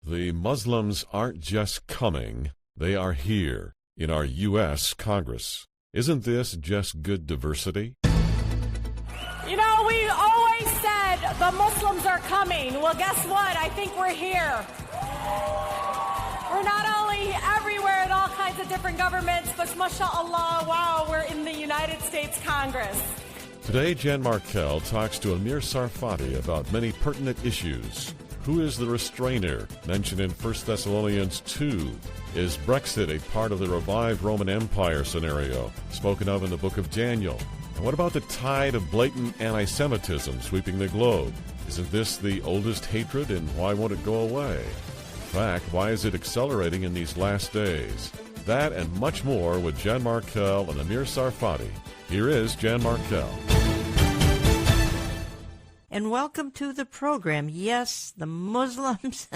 The Muslims aren't just coming, they are here in our U.S. Congress. Isn't this just good diversity? You know, we always said the Muslims are coming. Well, guess what? I think we're here. We're not only everywhere in all kinds of different governments, but mashallah, wow, we're in the United States Congress. Today, Jan Markell talks to Amir Sarfati about many pertinent issues. Who is the restrainer mentioned in 1 Thessalonians 2? Is Brexit a part of the revived Roman Empire scenario spoken of in the book of Daniel? And what about the tide of blatant anti-Semitism sweeping the globe? Isn't this the oldest hatred, and why won't it go away? In fact, why is it accelerating in these last days? That and much more with Jan Markell and Amir Sarfati. Here is Jan Markell. And welcome to the program. Yes, the Muslims,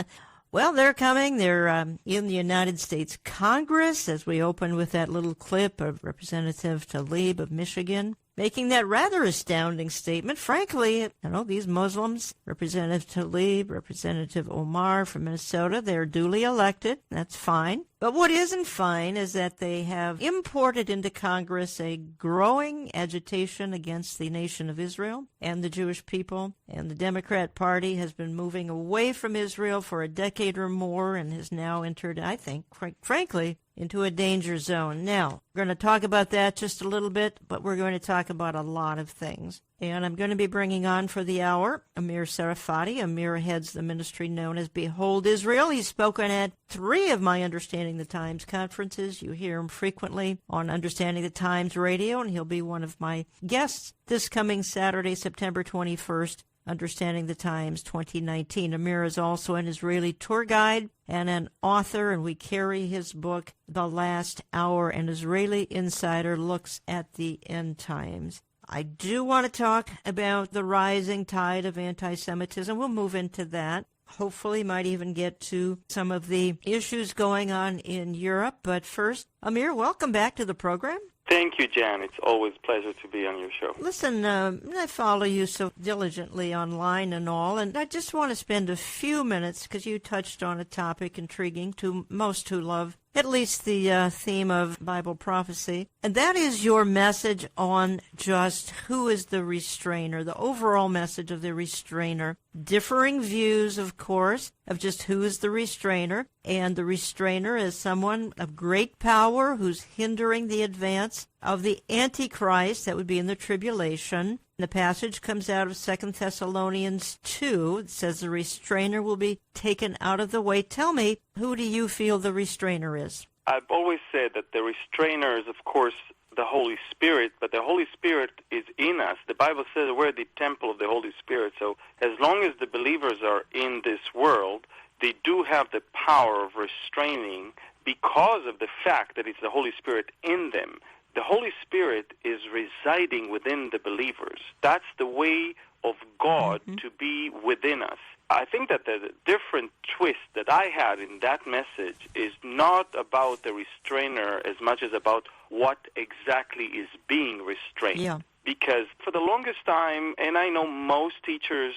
well, they're coming. They're in the United States Congress, as we open with that little clip of Representative Tlaib of Michigan, making that rather astounding statement. Frankly, these Muslims, Representative Tlaib, Representative Omar from Minnesota, they're duly elected. That's fine. But what isn't fine is that they have imported into Congress a growing agitation against the nation of Israel and the Jewish people. And the Democrat Party has been moving away from Israel for a decade or more and has now entered, I think, frankly, into a danger zone. Now, we're going to talk about that just a little bit, but we're going to talk about a lot of things. And I'm going to be bringing on for the hour Amir Sarfati. Amir heads the ministry known as Behold Israel. He's spoken at 3 of my Understanding the Times conferences. You hear him frequently on Understanding the Times radio, and he'll be one of my guests this coming Saturday, September 21st, Understanding the Times 2019. Amir is also an Israeli tour guide and an author, and we carry his book, The Last Hour, an Israeli Insider Looks at the End Times. I do want to talk about the rising tide of anti-Semitism. We'll move into that. Hopefully might even get to some of the issues going on in Europe. But first, Amir, welcome back to the program. Thank you, Jan. It's always a pleasure to be on your show. Listen, I follow you so diligently online and all, and I just want to spend a few minutes, because you touched on a topic intriguing to most who love at least the theme of Bible prophecy, and that is your message on just who is the restrainer, the overall message of the restrainer. Differing views, of course, of just who is the restrainer, and the restrainer is someone of great power who's hindering the advance of the Antichrist, that would be in the tribulation. The passage comes out of 2 Thessalonians 2. It says the restrainer will be taken out of the way. Tell me, who do you feel the restrainer is? I've always said that the restrainer is, of course, the Holy Spirit, but the Holy Spirit is in us. The Bible says we're the temple of the Holy Spirit. So as long as the believers are in this world, they do have the power of restraining because of the fact that it's the Holy Spirit in them. The Holy Spirit is residing within the believers. That's the way of God to be within us. I think that the different twist that I had in that message is not about the restrainer as much as about what exactly is being restrained. Yeah. Because for the longest time, and I know most teachers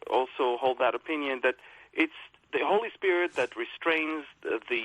also hold that opinion, that it's the Holy Spirit that restrains the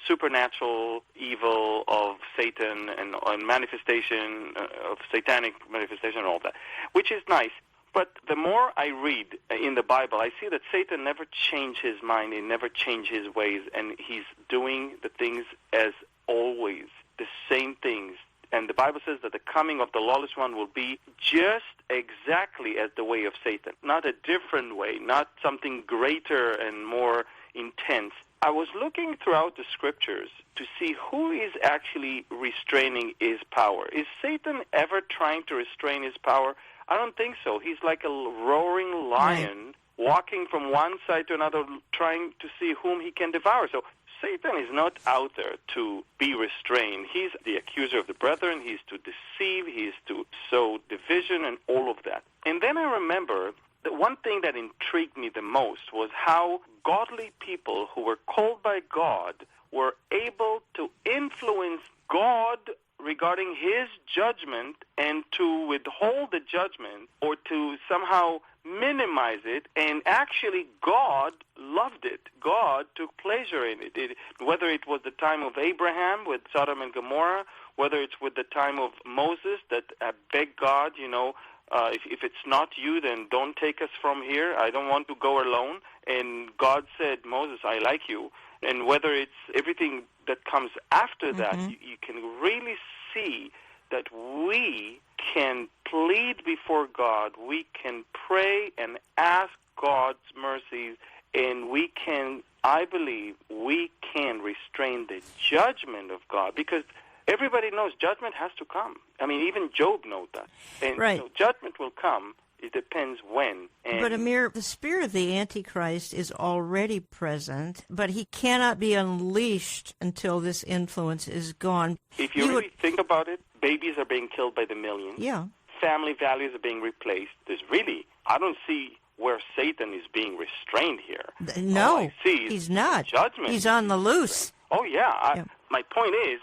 supernatural evil of Satan and manifestation of satanic manifestation and all that, which is nice. But the more I read in the Bible, I see that Satan never changed his mind, he never changed his ways, and he's doing the things as always, the same things. And the Bible says that the coming of the lawless one will be just exactly as the way of Satan, not a different way, not something greater and more intense. I was looking throughout the scriptures to see who is actually restraining his power. Is Satan ever trying to restrain his power? I don't think so. He's like a roaring lion walking from one side to another, trying to see whom he can devour. So Satan is not out there to be restrained. He's the accuser of the brethren. He's to deceive. He's to sow division and all of that. And then I remember that one thing that intrigued me the most was how godly people who were called by God were able to influence God regarding his judgment and to withhold the judgment or to somehow minimize it, and actually God loved it. God took pleasure in it. Whether it was the time of Abraham with Sodom and Gomorrah, whether it's with the time of Moses that begged God, if it's not you, then don't take us from here. I don't want to go alone. And God said, Moses, I like you. And whether it's everything that comes after that, you can really see that we can plead before God. We can pray and ask God's mercies, and we can, I believe, we can restrain the judgment of God, because everybody knows judgment has to come. I mean, even Job knows that. And right. Judgment will come. It depends when. But Amir, the spirit of the Antichrist is already present, but he cannot be unleashed until this influence is gone. If you really think about it, babies are being killed by the millions. Yeah. Family values are being replaced. I don't see where Satan is being restrained here. No, he's not. Judgment. He's on the loose. Oh, yeah. My point is,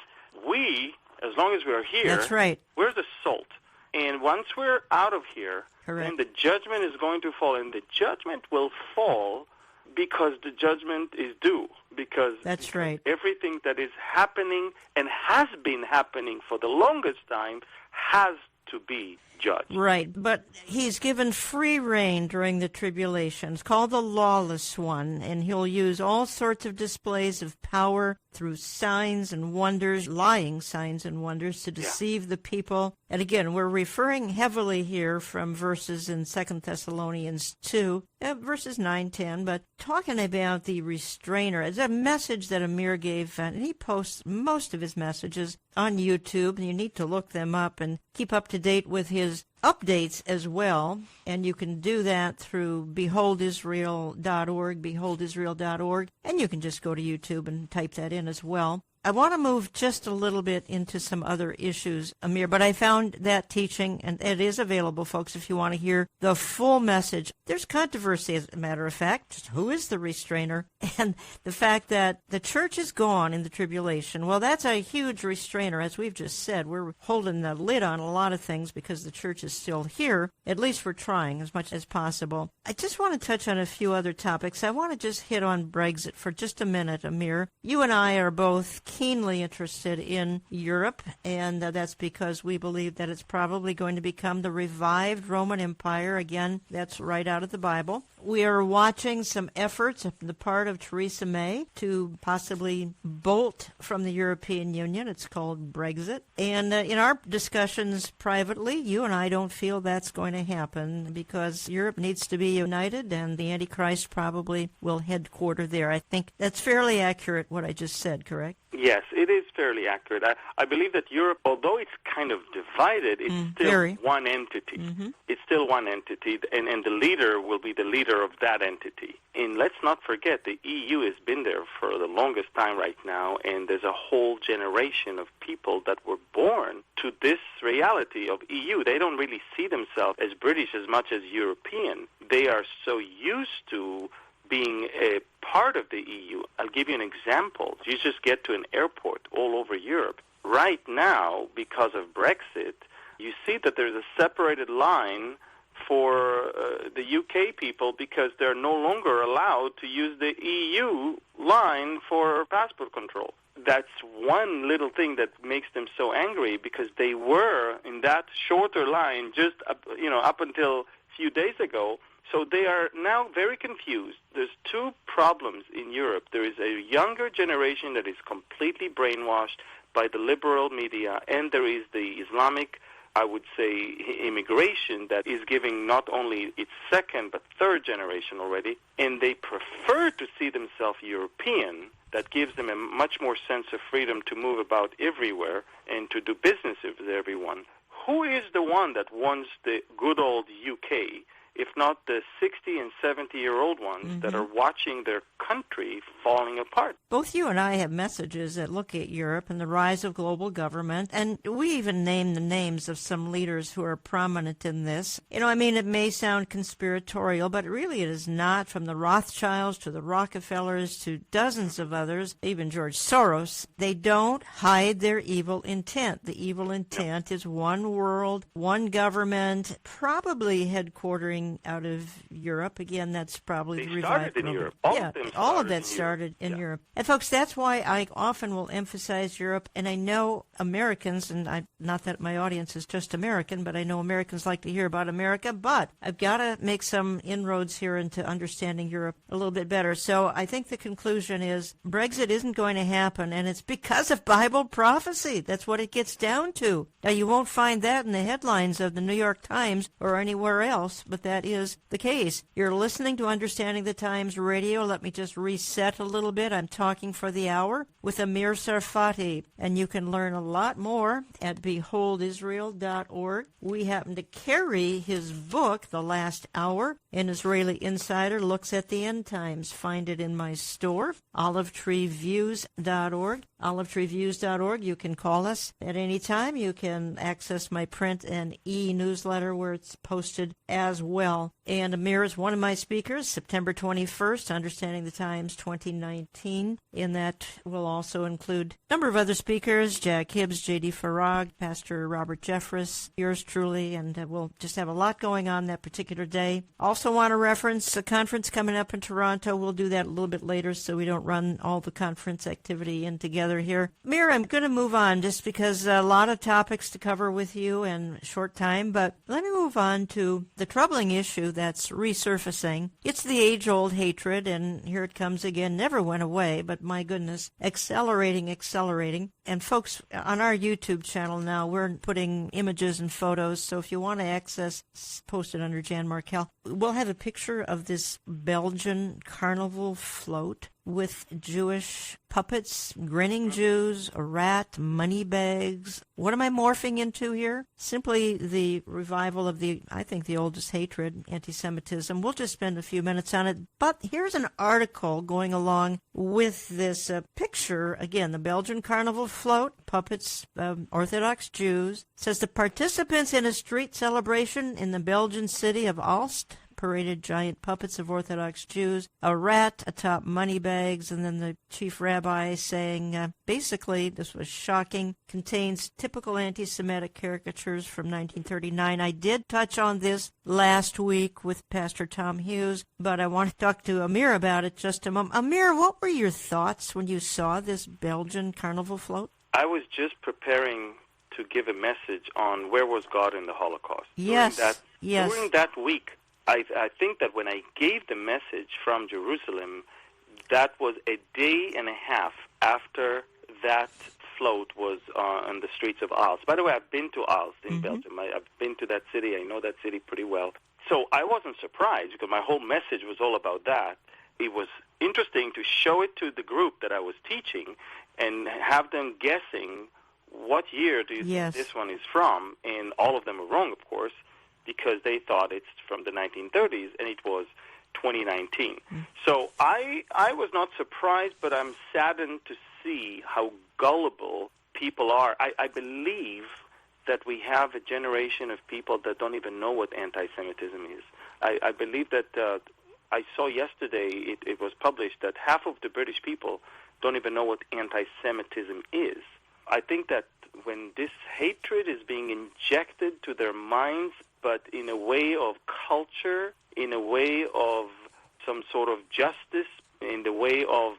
we, as long as we're here, that's right. We're the salt. And once we're out of here, correct, then the judgment is going to fall. And the judgment will fall because the judgment is due. Because that's right. Everything that is happening and has been happening for the longest time has to be judged. Right, but he's given free rein during the tribulation. It's called the lawless one, and he'll use all sorts of displays of power through signs and wonders, lying signs and wonders, to deceive the people. And again, we're referring heavily here from verses in 2 Thessalonians 2, verses 9, 10, but talking about the restrainer. It's a message that Amir gave, and he posts most of his messages on YouTube, and you need to look them up and keep up to date with his updates as well. And you can do that through beholdisrael.org, and you can just go to YouTube and type that in as well. I want to move just a little bit into some other issues, Amir, but I found that teaching, and it is available, folks, if you want to hear the full message. There's controversy, as a matter of fact. Who is the restrainer? And the fact that the church is gone in the tribulation, well, that's a huge restrainer. As we've just said, we're holding the lid on a lot of things because the church is still here. At least we're trying as much as possible. I just want to touch on a few other topics. I want to just hit on Brexit for just a minute, Amir. You and I are both keenly interested in Europe, and that's because we believe that it's probably going to become the revived Roman Empire. Again, that's right out of the Bible. We are watching some efforts on the part of Theresa May to possibly bolt from the European Union. It's called Brexit. And in our discussions privately, you and I don't feel that's going to happen because Europe needs to be united, and the Antichrist probably will headquarter there. I think that's fairly accurate, what I just said, correct? Yes, it is fairly accurate. I believe that Europe, although it's kind of divided, it's still one entity. It's still one entity, and the leader will be the leader of that entity. And let's not forget, the EU has been there for the longest time right now, and there's a whole generation of people that were born to this reality of EU. They don't really see themselves as British as much as European. They are so used to being a part of the EU. I'll give you an example. You just get to an airport all over Europe. Right now, because of Brexit, you see that there's a separated line for the UK people because they're no longer allowed to use the EU line for passport control. That's one little thing that makes them so angry, because they were in that shorter line just up until a few days ago. So they are now very confused. There's two problems in Europe. There is a younger generation that is completely brainwashed by the liberal media, and there is the Islamic, I would say, immigration that is giving not only its second but third generation already, and they prefer to see themselves European. That gives them a much more sense of freedom to move about everywhere and to do business with everyone. Who is the one that wants the good old UK, if not the 60 and 70-year-old ones that are watching their country falling apart? Both you and I have messages that look at Europe and the rise of global government, and we even name the names of some leaders who are prominent in this. It may sound conspiratorial, but really it is not. From the Rothschilds to the Rockefellers to dozens of others, even George Soros, they don't hide their evil intent. The evil intent is one world, one government, probably headquartering coming out of Europe. Again, that's probably They the started revival. in Europe. All of that started in Europe. And folks, that's why I often will emphasize Europe. And I know Americans, and not that my audience is just American, but I know Americans like to hear about America. But I've got to make some inroads here into understanding Europe a little bit better. So I think the conclusion is Brexit isn't going to happen, and it's because of Bible prophecy. That's what it gets down to. Now, you won't find that in the headlines of the New York Times or anywhere else, but that is the case. You're listening to Understanding the Times Radio. Let me just reset a little bit. I'm talking for the hour with Amir Sarfati, and you can learn a lot more at beholdisrael.org. We happen to carry his book, The Last Hour, An Israeli Insider Looks at the End Times. Find it in my store, olivetreeviews.org. olivetreeviews.org. You can call us at any time. You can access my print and e-newsletter where it's posted as well. And Amir is one of my speakers, September 21st, Understanding the Times 2019. In that will also include a number of other speakers, Jack Hibbs, J.D. Farag, Pastor Robert Jeffress, yours truly, and we'll just have a lot going on that particular day. Also want to reference a conference coming up in Toronto. We'll do that a little bit later so we don't run all the conference activity in together here. Amir, I'm going to move on just because a lot of topics to cover with you in a short time, but let me move on to the troubling issue that's resurfacing. It's the age-old hatred, and here it comes again. Never went away, but my goodness, accelerating. And folks, on our YouTube channel now, we're putting images and photos, so if you want to access, post it under Jan Markell. We'll have a picture of this Belgian carnival float with Jewish puppets, grinning Jews, a rat, money bags. What am I morphing into here? Simply the revival of I think the oldest hatred, anti-Semitism. We'll just spend a few minutes on it. But here's an article going along with this picture. Again, the Belgian carnival float, puppets, Orthodox Jews. It says the participants in a street celebration in the Belgian city of Aalst paraded giant puppets of Orthodox Jews, a rat atop money bags, and then the chief rabbi saying, basically, this was shocking, contains typical anti-Semitic caricatures from 1939. I did touch on this last week with Pastor Tom Hughes, but I want to talk to Amir about it just a moment. Amir, what were your thoughts when you saw this Belgian carnival float? I was just preparing to give a message on where was God in the Holocaust. Yes. During that week, I think that when I gave the message from Jerusalem, that was a day and a half after that float was on the streets of Aalst. By the way, I've been to Aalst in Belgium. I've been to that city. I know that city pretty well. So I wasn't surprised because my whole message was all about that. It was interesting to show it to the group that I was teaching and have them guessing what year do you think this one is from. And all of them were wrong, of course, because they thought it's from the 1930s, and it was 2019. So I was not surprised, but I'm saddened to see how gullible people are. I believe that we have a generation of people that don't even know what anti-Semitism is. I believe that I saw yesterday, it was published, that half of the British people don't even know what anti-Semitism is. I think that when this hatred is being injected to their minds, but in a way of culture, in a way of some sort of justice, in the way of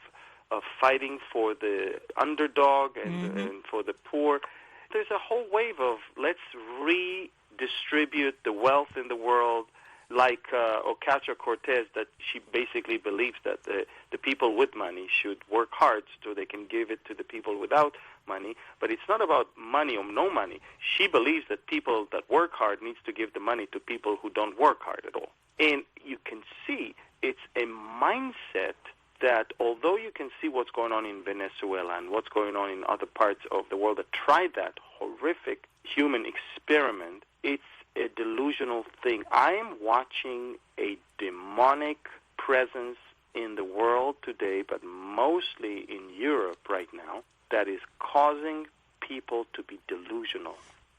fighting for the underdog and for the poor, there's a whole wave of let's redistribute the wealth in the world, like Ocasio-Cortez, that she basically believes that the people with money should work hard so they can give it to the people without money. But it's not about money or no money. She believes that people that work hard needs to give the money to people who don't work hard at all. And you can see it's a mindset that although you can see what's going on in Venezuela and what's going on in other parts of the world that tried that horrific human experiment, it's a delusional thing. I am watching a demonic presence in the world today, but mostly in Europe right now, that is causing people to be delusional.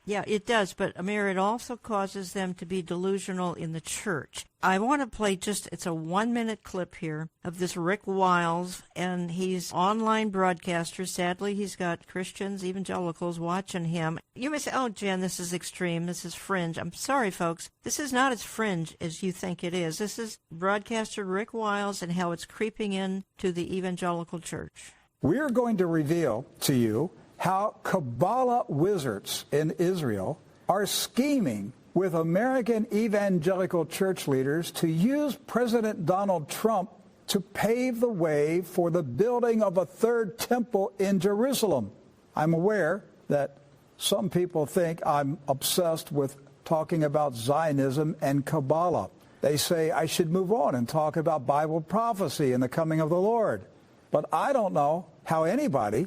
Yeah, it does. But, Amir, it also causes them to be delusional in the church. I want to play it's a 1-minute clip here of this Rick Wiles, and he's online broadcaster. Sadly, he's got Christians, evangelicals watching him. You may say, oh, Jen, this is extreme. This is fringe. I'm sorry, folks. This is not as fringe as you think it is. This is broadcaster Rick Wiles and how it's creeping in to the evangelical church. We're going to reveal to you how Kabbalah wizards in Israel are scheming with American evangelical church leaders to use President Donald Trump to pave the way for the building of a third temple in Jerusalem. I'm aware that some people think I'm obsessed with talking about Zionism and Kabbalah. They say I should move on and talk about Bible prophecy and the coming of the Lord. But I don't know how anybody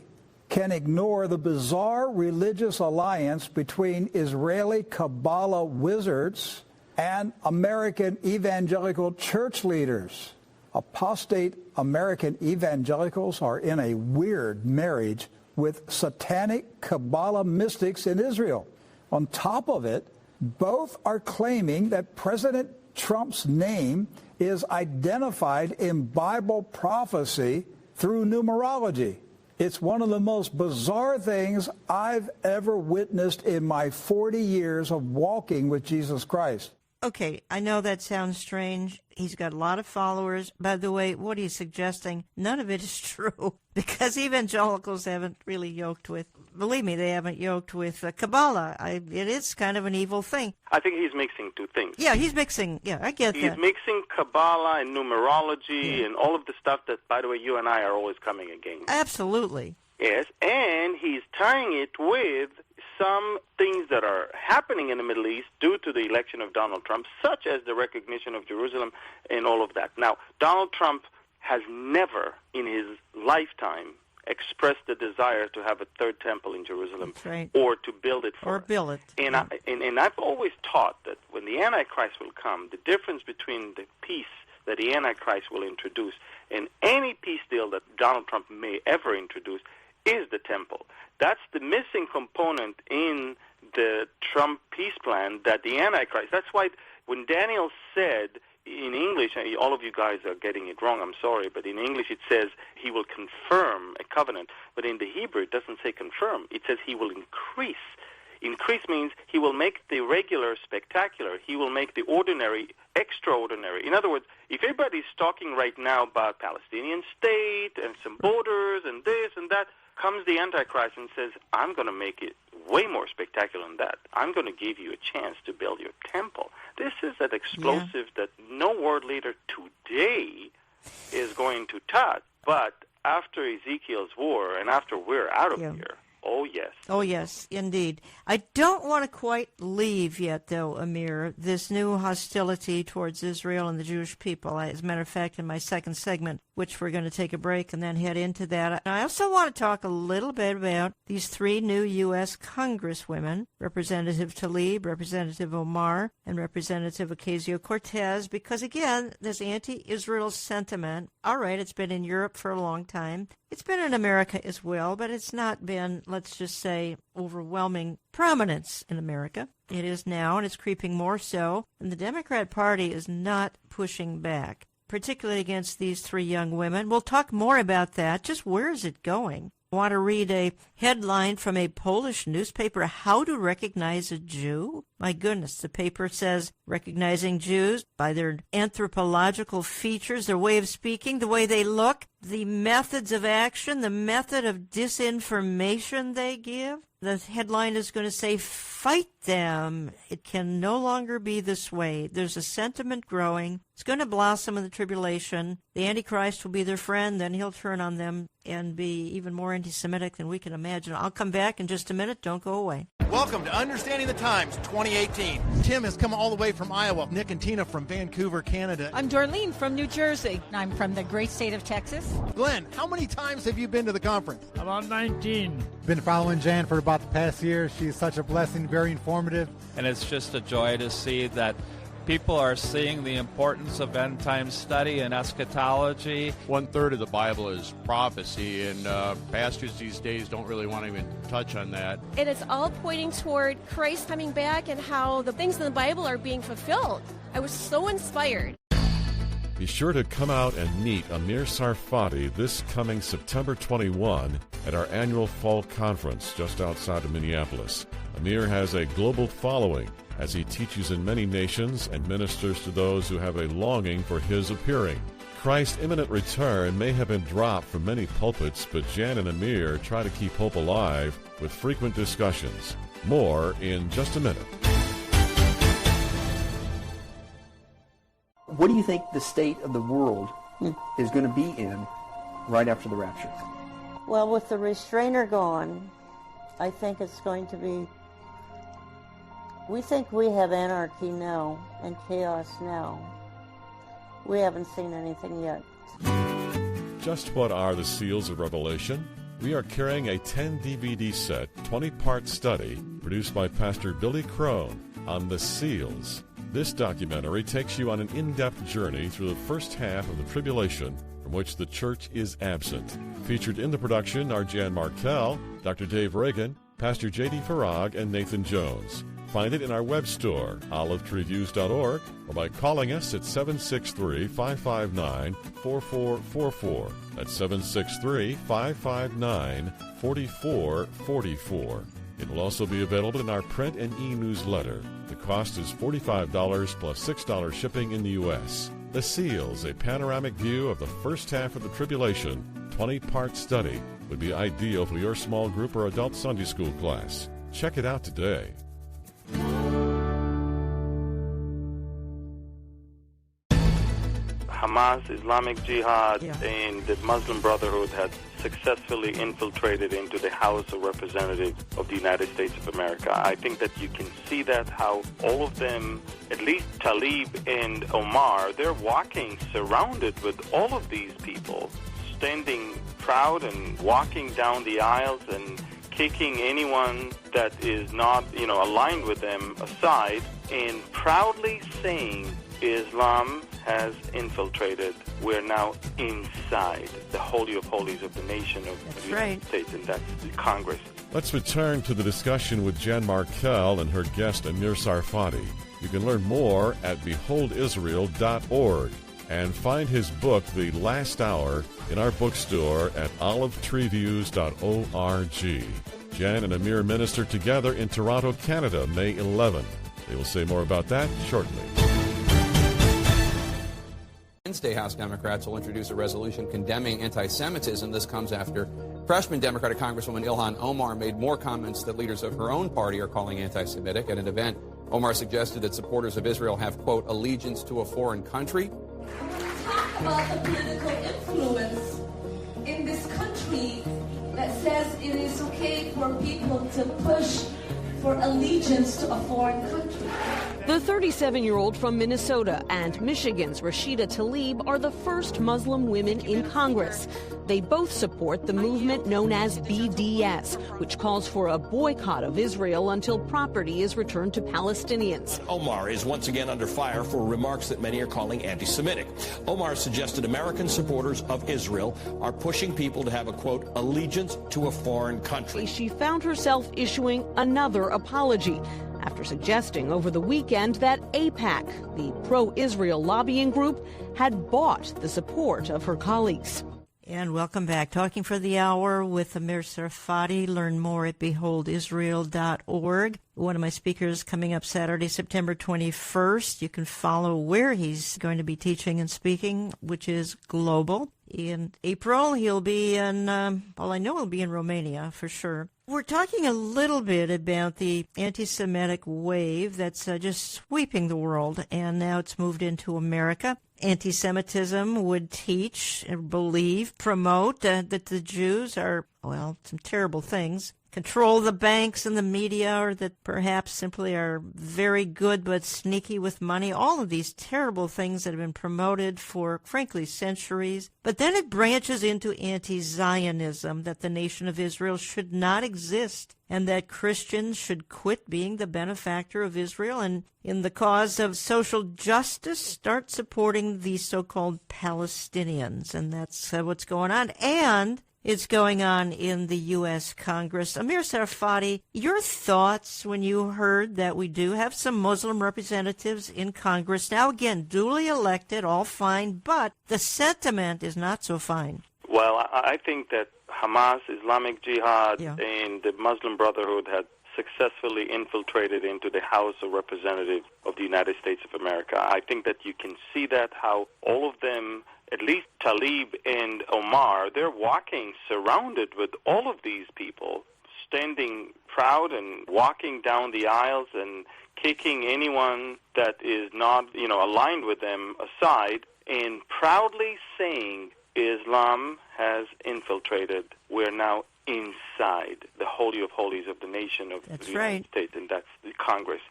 can ignore the bizarre religious alliance between Israeli Kabbalah wizards and American evangelical church leaders. Apostate American evangelicals are in a weird marriage with satanic Kabbalah mystics in Israel. On top of it, both are claiming that President Trump's name is identified in Bible prophecy through numerology. It's one of the most bizarre things I've ever witnessed in my 40 years of walking with Jesus Christ. Okay, I know that sounds strange. He's got a lot of followers. By the way, what he's suggesting, none of it is true, because evangelicals haven't really yoked with, believe me, they haven't yoked with Kabbalah. It is kind of an evil thing. I think he's mixing two things. Yeah, he's mixing. Yeah, I get that. He's mixing Kabbalah and numerology and all of the stuff that, by the way, you and I are always coming against. Absolutely. Yes, and he's tying it with some things that are happening in the Middle East due to the election of Donald Trump, such as the recognition of Jerusalem and all of that. Now, Donald Trump has never in his lifetime expressed the desire to have a third temple in Jerusalem or to build it for it. And, and I've always taught that when the Antichrist will come, the difference between the peace that the Antichrist will introduce and any peace deal that Donald Trump may ever introduce is the temple. That's the missing component in the Trump peace plan that the Antichrist, that's why when Daniel said in English, all of you guys are getting it wrong, I'm sorry, but in English it says he will confirm a covenant, but in the Hebrew it doesn't say confirm, it says he will increase. Increase means he will make the regular spectacular, he will make the ordinary extraordinary. In other words, if everybody's talking right now about Palestinian state and some borders and this and that, comes the Antichrist and says, I'm going to make it way more spectacular than that. I'm going to give you a chance to build your temple. This is an explosive that no world leader today is going to touch. But after Ezekiel's war and after we're out of here, oh, yes. Oh, yes, indeed. I don't want to quite leave yet, though, Amir, this new hostility towards Israel and the Jewish people. As a matter of fact, in my second segment, which we're going to take a break and then head into that, I also want to talk a little bit about these three new U.S. Congresswomen, Representative Tlaib, Representative Omar, and Representative Ocasio-Cortez, because, again, this anti-Israel sentiment, all right, it's been in Europe for a long time. It's been in America as well, but it's not been, let's just say, overwhelming prominence in America. It is now, and it's creeping more so, and the Democrat Party is not pushing back, particularly against these three young women. We'll talk more about that. Just where is it going? I want to read a headline from a Polish newspaper, How to Recognize a Jew. My goodness, the paper says recognizing Jews by their anthropological features, their way of speaking, the way they look, the methods of action, the method of disinformation they give. The headline is going to say, fight them. It can no longer be this way. There's a sentiment growing. It's going to blossom in the tribulation. The Antichrist will be their friend. Then he'll turn on them and be even more anti-Semitic than we can imagine. I'll come back in just a minute. Don't go away. Welcome to Understanding the Times 2018. Tim has come all the way from Iowa. Nick and Tina from Vancouver, Canada. I'm Darlene from New Jersey. I'm from the great state of Texas. Glenn, how many times have you been to the conference? About 19. Been following Jan for about the past year. She's such a blessing, very informative. And it's just a joy to see that People are seeing the importance of end-time study and eschatology. 1/3 of the Bible is prophecy, and pastors these days don't really want to even touch on that. And it's all pointing toward Christ coming back and how the things in the Bible are being fulfilled. I was so inspired. Be sure to come out and meet Amir Sarfati this coming September 21 at our annual fall conference just outside of Minneapolis. Amir has a global following as he teaches in many nations and ministers to those who have a longing for his appearing. Christ's imminent return may have been dropped from many pulpits, but Jan and Amir try to keep hope alive with frequent discussions. More in just a minute. What do you think the state of the world is going to be in right after the rapture? Well, with the restrainer gone, I think it's going to be... We think we have anarchy now and chaos now. We haven't seen anything yet. Just what are the seals of Revelation? We are carrying a 10-DVD set, 20-part study produced by Pastor Billy Crone on the seals. This documentary takes you on an in-depth journey through the first half of the tribulation from which the church is absent. Featured in the production are Jan Markell, Dr. Dave Reagan, Pastor J.D. Farag, and Nathan Jones. Find it in our web store, olivetreeviews.org, or by calling us at 763-559-4444. That's 763-559-4444. It will also be available in our print and e-newsletter. The cost is $45 plus $6 shipping in the U.S. The Seals, a panoramic view of the first half of the tribulation, 20-part study, would be ideal for your small group or adult Sunday school class. Check it out today. Hamas, Islamic Jihad, and the Muslim Brotherhood had successfully infiltrated into the House of Representatives of the United States of America. I think that you can see that how all of them, at least Talib and Omar, they're walking surrounded with all of these people, standing proud and walking down the aisles and kicking anyone that is not, aligned with them aside, and proudly saying Islam has infiltrated. We're now inside the Holy of Holies of the nation of the United States, and that's the Congress. Let's return to the discussion with Jan Markell and her guest Amir Sarfati. You can learn more at beholdisrael.org and find his book, The Last Hour, in our bookstore at olivetreeviews.org. Jan and Amir minister together in Toronto, Canada, May 11. They will say more about that shortly. Wednesday, House Democrats will introduce a resolution condemning anti-Semitism. This comes after freshman Democratic Congresswoman Ilhan Omar made more comments that leaders of her own party are calling anti-Semitic. At an event, Omar suggested that supporters of Israel have, quote, allegiance to a foreign country. Talk about the political influence in this country that says it is okay for people to push for allegiance to a foreign country. The 37-year-old from Minnesota and Michigan's Rashida Tlaib are the first Muslim women in Congress. They both support the movement known as BDS, which calls for a boycott of Israel until property is returned to Palestinians. Omar is once again under fire for remarks that many are calling anti-Semitic. Omar suggested American supporters of Israel are pushing people to have a, quote, allegiance to a foreign country. She found herself issuing another apology after suggesting over the weekend that AIPAC, the pro-Israel lobbying group, had bought the support of her colleagues. And welcome back. Talking for the hour with Amir Sarfati. Learn more at beholdisrael.org. One of my speakers coming up Saturday, September 21st. You can follow where he's going to be teaching and speaking, which is global. In April, he'll be in, I know he'll be in Romania for sure. We're talking a little bit about the anti-Semitic wave that's just sweeping the world, and now it's moved into America. Anti-Semitism would teach, believe, promote that the Jews are, some terrible things, control the banks and the media, or that perhaps simply are very good but sneaky with money. All of these terrible things that have been promoted for, frankly, centuries. But then it branches into anti-Zionism, that the nation of Israel should not exist. and that Christians should quit being the benefactor of Israel and, in the cause of social justice, start supporting the so-called Palestinians. And that's what's going on. And it's going on in the U.S. Congress. Amir Tsarfati, your thoughts when you heard that we do have some Muslim representatives in Congress. Now, again, duly elected, all fine, but the sentiment is not so fine. Well, I think that Hamas, Islamic Jihad, and the Muslim Brotherhood had successfully infiltrated into the House of Representatives of the United States of America. I think that you can see that, how all of them, at least Tlaib and Omar, they're walking surrounded with all of these people, standing proud and walking down the aisles and kicking anyone that is not, aligned with them aside, and proudly saying Islam has infiltrated. We're now inside the Holy of Holies of the nation of the United States, and that's the Congress.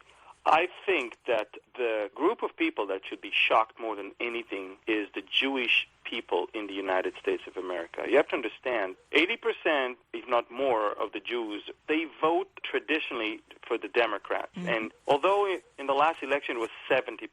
I think that the group of people that should be shocked more than anything is the Jewish people in the United States of America. You have to understand, 80%, if not more, of the Jews, they vote traditionally for the Democrats. Mm-hmm. And although in the last election it was 70%,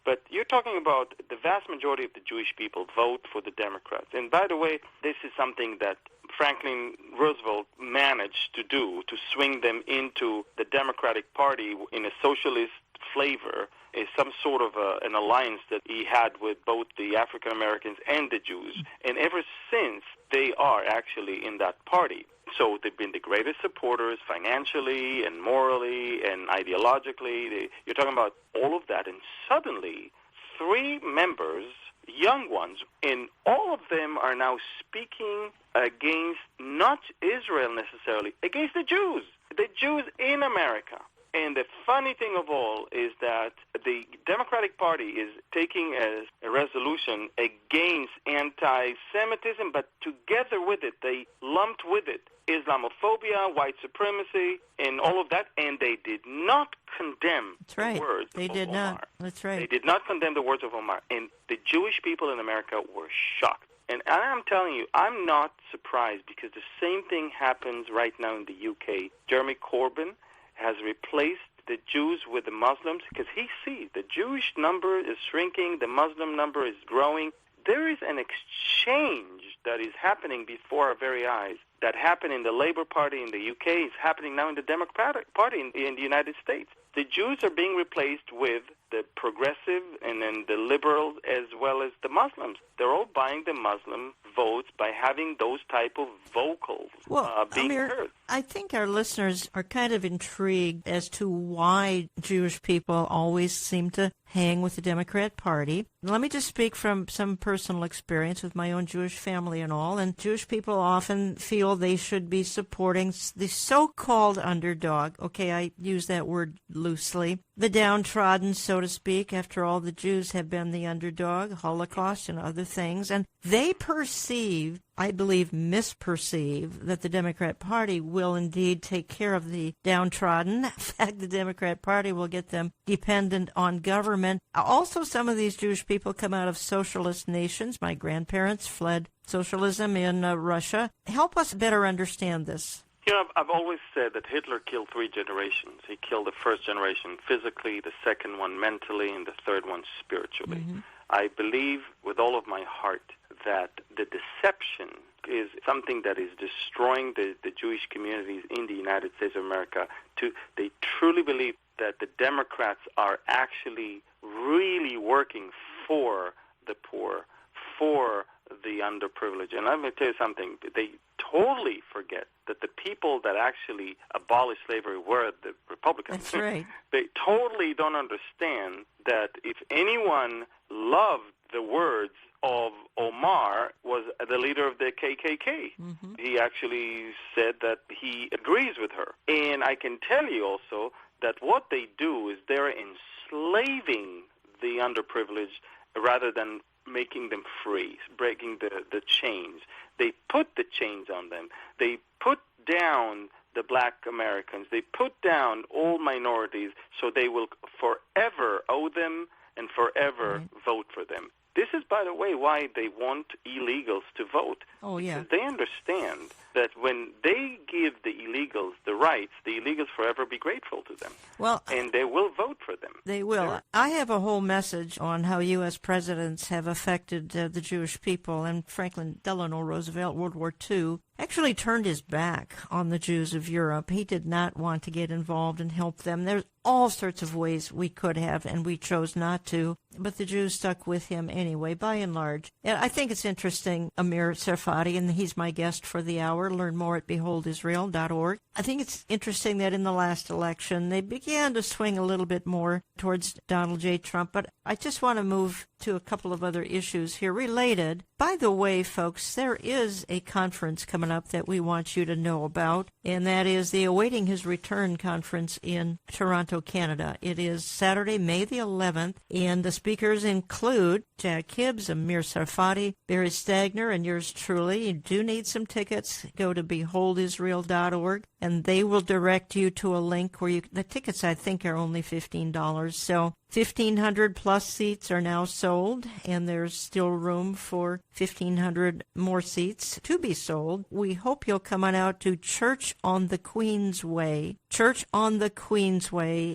but you're talking about the vast majority of the Jewish people vote for the Democrats. And by the way, this is something that Franklin Roosevelt managed to do, to swing them into the Democratic Party in a socialist flavor, is some sort of an alliance that he had with both the African Americans and the Jews. And ever since, they are actually in that party. So they've been the greatest supporters financially and morally and ideologically. You're talking about all of that. And suddenly, 3 members, young ones, and all of them are now speaking against not Israel necessarily, against the Jews in America. And the funny thing of all is that the Democratic Party is taking a resolution against anti-Semitism, but together with it, they lumped with it Islamophobia, white supremacy, and all of that, and they did not condemn the words of Omar. They did not. That's right. They did not condemn the words of Omar. And the Jewish people in America were shocked. And I'm telling you, I'm not surprised, because the same thing happens right now in the UK. Jeremy Corbyn has replaced the Jews with the Muslims, because he sees the Jewish number is shrinking, the Muslim number is growing. There is an exchange that is happening before our very eyes. That happened in the Labour Party in the UK, is happening now in the Democratic Party in the United States. The Jews are being replaced with the progressive and then the liberals as well as the Muslims. They're all buying the Muslim votes by having those type of vocals being heard. I think our listeners are kind of intrigued as to why Jewish people always seem to hang with the Democrat Party. Let me just speak from some personal experience with my own Jewish family and all. And Jewish people often feel they should be supporting the so-called underdog. Okay, I use that word loosely. The downtrodden, so to speak. After all, the Jews have been the underdog, Holocaust and other things. And they perceive, I believe misperceive, that the Democrat Party will indeed take care of the downtrodden. In fact, the Democrat Party will get them dependent on government. Also, some of these Jewish people come out of socialist nations. My grandparents fled socialism in Russia. Help us better understand this. You know, I've always said that Hitler killed 3 generations. He killed the first generation physically, the second one mentally, and the third one spiritually. Mm-hmm. I believe with all of my heart that the deception is something that is destroying the Jewish communities in the United States of America. They truly believe that the Democrats are actually really working for the poor, for the underprivileged. And let me tell you something, they totally forget that the people that actually abolished slavery were the Republicans. That's right. They totally don't understand that if anyone loved the words of Omar, was the leader of the KKK. Mm-hmm. He actually said that he agrees with her. And I can tell you also that what they do is they're enslaving the underprivileged rather than making them free, breaking the chains. They put the chains on them. They put down the black Americans. They put down all minorities so they will forever owe them and forever vote for them. This is, by the way, why they want illegals to vote. Oh, yeah. Because they understand that when they give the illegals the rights, the illegals forever be grateful to them. Well, and they will vote for them. They will. I have a whole message on how U.S. presidents have affected the Jewish people, and Franklin Delano Roosevelt, World War II, actually turned his back on the Jews of Europe. He did not want to get involved and help them. There's all sorts of ways we could have, and we chose not to. But the Jews stuck with him anyway, by and large. And I think it's interesting, Amir Tsarfati, and he's my guest for the hour. Learn more at beholdisrael.org. I think it's interesting that in the last election, they began to swing a little bit more towards Donald J. Trump. But I just want to move to a couple of other issues here related. By the way, folks, there is a conference coming up that we want you to know about, and that is the Awaiting His Return conference in Toronto, Canada. It is Saturday, May the 11th, and the speakers include Jack Hibbs, Amir Tsarfati, Barry Stagner, and yours truly. You do need some tickets. Go to beholdisrael.org, and they will direct you to a link where the tickets, I think, are only $15. So 1,500 plus seats are now sold, and there's still room for 1,500 more seats to be sold. We hope you'll come on out to Church on the Queensway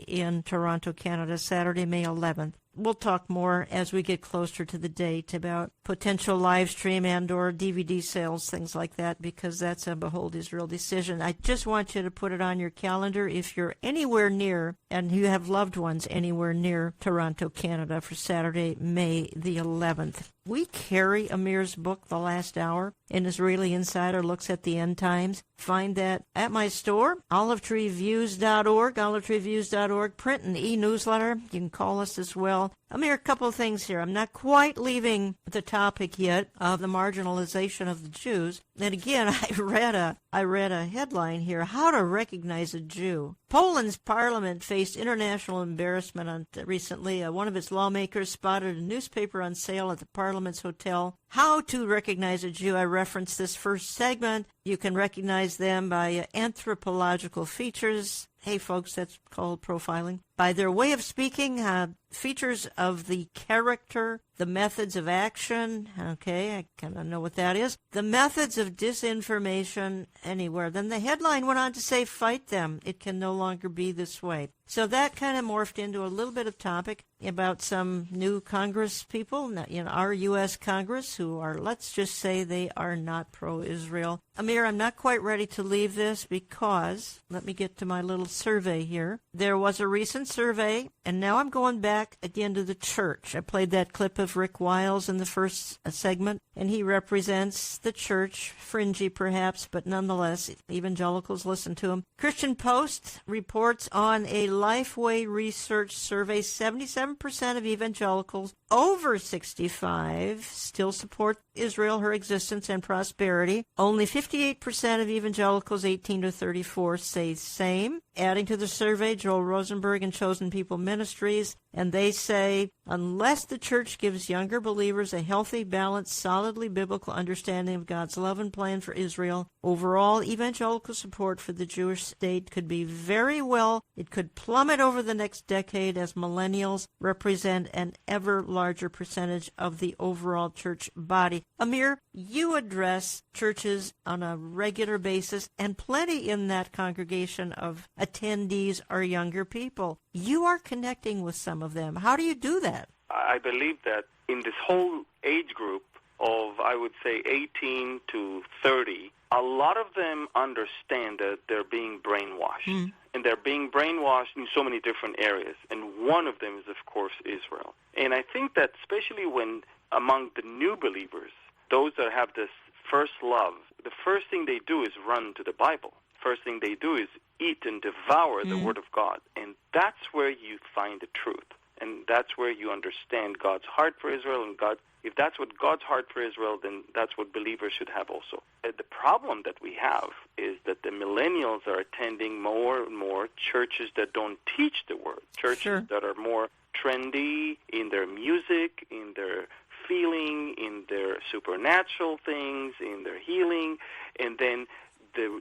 in Toronto, Canada, Saturday, May 11th. We'll talk more as we get closer to the date about potential live stream and or DVD sales, things like that, because that's a Behold Israel decision. I just want you to put it on your calendar if you're anywhere near and you have loved ones anywhere near Toronto, Canada, for Saturday, May the 11th. We carry Amir's book, The Last Hour, an Israeli Insider Looks at the End Times. Find that at my store, olivetreeviews.org, print and e-newsletter. You can call us as well. Amir, a couple of things here. I'm not quite leaving the topic yet of the marginalization of the Jews. And again, I read a headline here, How to Recognize a Jew. Poland's parliament faced international embarrassment recently. One of its lawmakers spotted a newspaper on sale at the parliament's hotel. How to Recognize a Jew. I referenced this first segment. You can recognize them by anthropological features. Hey, folks, that's called profiling. By their way of speaking, features of the character, the methods of action. Okay, I kind of know what that is. The methods of disinformation anywhere. Then the headline went on to say, fight them. It can no longer be this way. So that kind of morphed into a little bit of topic about some new Congress people in our U.S. Congress who are, let's just say, they are not pro-Israel. Amir, I'm not quite ready to leave this because, let me get to my little survey here. There was a recent survey, and now I'm going back again to the church. I played that clip of Rick Wiles in the first segment, and he represents the church, fringy perhaps, but nonetheless, evangelicals listen to him. Christian Post reports on a Lifeway Research survey, 77% of evangelicals over 65 still support Israel, her existence, and prosperity. Only 58% of evangelicals 18 to 34 say same. Adding to the survey, Joel Rosenberg and Chosen People Ministries, and they say, unless the church gives younger believers a healthy, balanced, solidly biblical understanding of God's love and plan for Israel, overall evangelical support for the Jewish state could be very well, it could plummet over the next decade as millennials represent an ever larger percentage of the overall church body. Amir, you address churches on a regular basis, and plenty in that congregation of attendees are younger people. You are connecting with some of them. How do you do that? I believe that in this whole age group of, I would say, 18 to 30, a lot of them understand that they're being brainwashed. And they're being brainwashed in so many different areas. And one of them is, of course, Israel. And I think that especially when among the new believers, those that have this first love, the first thing they do is run to the Bible. First thing they do is eat and devour the Word of God. And that's where you find the truth. And that's where you understand God's heart for Israel. And God, if that's what God's heart for Israel, then that's what believers should have also. The problem that we have is that the millennials are attending more and more churches that don't teach the Word. Churches that are more trendy in their music, in their feeling, in their supernatural things, in their healing. And then the